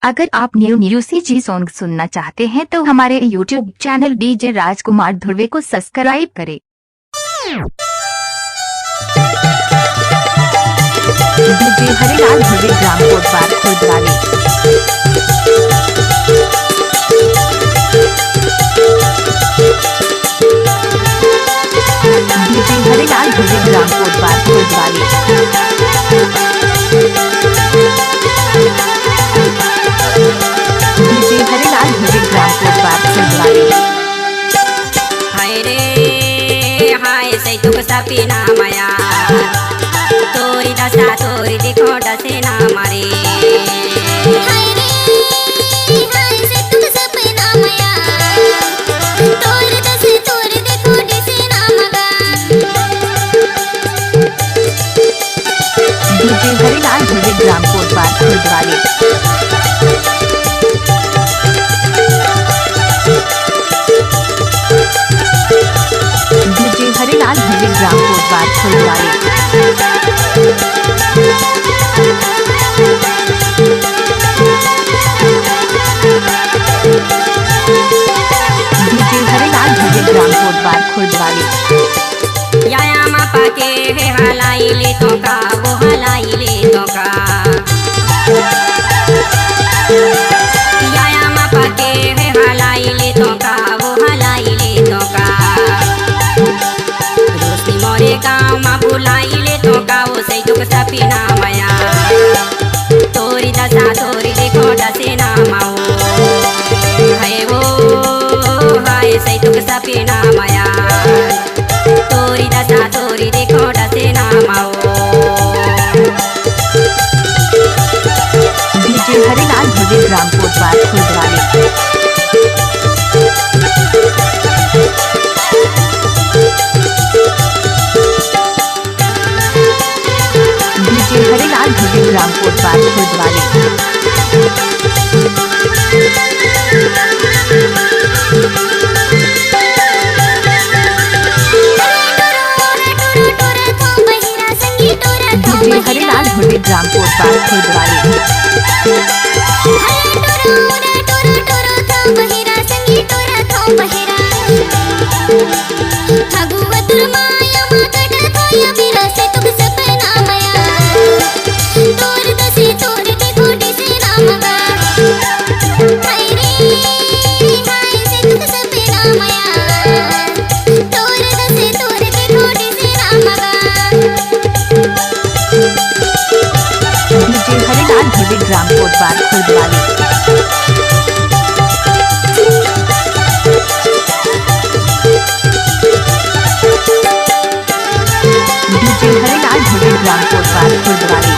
अगर आप new CG song सुनना चाहते हैं तो हमारे यूट्यूब चैनल डीजे राजकुमार ध्रुवे को सब्सक्राइब करें। डीजे हरिलाल ध्रुवे ग्राम कोटवार खुर्द वाले। डीजे हरिलाल ध्रुवे ग्राम कोटवार खुर्द वाले। डीजे हरिलाल ध्रुवे ग्राम कोटवार खुर्द वाले। हाय रे हाय सै तुक सपना माया तोरी दशा तोरी देखो डसे ना मारे। हाय रे हाय सै तुक सपना माया तोरी दशा तोरी देखो डसे ना मगा। डीजे हरिलाल ध्रुवे ग्राम कोटवार खुर्द वाले। डीजे हरिलाल ध्रुवे ग्राम कोटवार खुर्द वाले। डीजे हरिलाल ध्रुवे ग्राम कोटवार खुर्द वाले। याया मापा के हे हलाई ले तो का वो हलाई ले तो का। याया मापा के हे हलाई ले तो का वो हलाई ले तो का। दोस्ती मोरे गाँव मा बुलाई ले तो का वो सै तुक सपना माया तोरी दशा तोरी देखो डसे ना माओ। हाय वो हाय सै तुक सपना माया तोरी दशा तोरी देखो डसे ना माओ। डीजे हरिलाल ध्रुवे ग्राम कोटवार खुर्द वाले। डीजे हरिलाल ध्रुवे ग्राम कोटवार खुर्द वाले। डीजे हरिलाल ध्रुवे ग्राम कोटवार खुर्द वाले। डीजे हरिलाल ध्रुवे ग्राम कोटवार खुर्द वाले। डीजे हरिलाल ध्रुवे ग्राम कोटवार खुर्द वाले।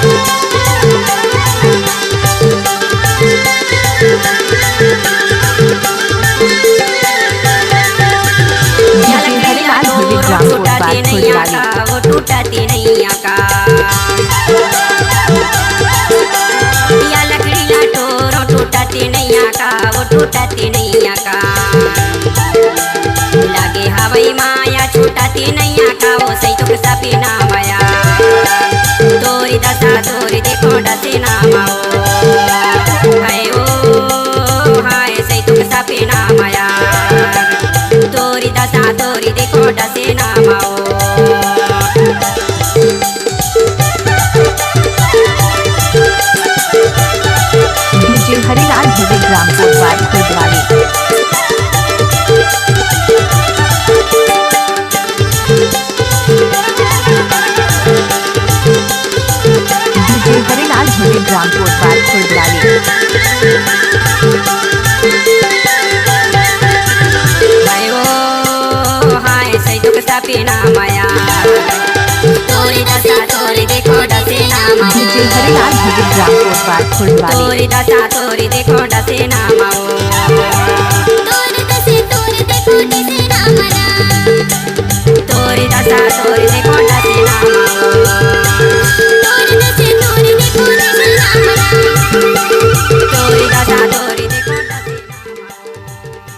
डीजे हरिलाल ध्रुवे ग्राम कोटवार खुर्द वाले। वो टूटती नहीं आका। या लकड़ी ला टोरो टूटती नहीं आका वो टूटती नहीं आका। लागे हवाई माया छूटती नहीं आका वो सै तुक सपना माया तोरी दशा तोरी देखो डसे ना माओ। हाय ओ हाय सै तुक सपना माया तोरी दशा तोरी देखो डसे ना माओ। डीजे हरिलाल ध्रुवे ग्राम कोटवार खुर्द वाले। डीजे हरिलाल ध्रुवे ग्राम कोटवार खुर्द वाले। हाय ओ हाय सै तुक सपना माया तोरी दशा तोरी देखो डसे ना माओ। डीजे हरिलाल ध्रुवे ग्राम कोटवार खुर्द वाले। तोरी दशा तोरी देखो डसे ना माओ। तोरी दशा तोरी देखो डसे ना मना। तोरी दशा तोरी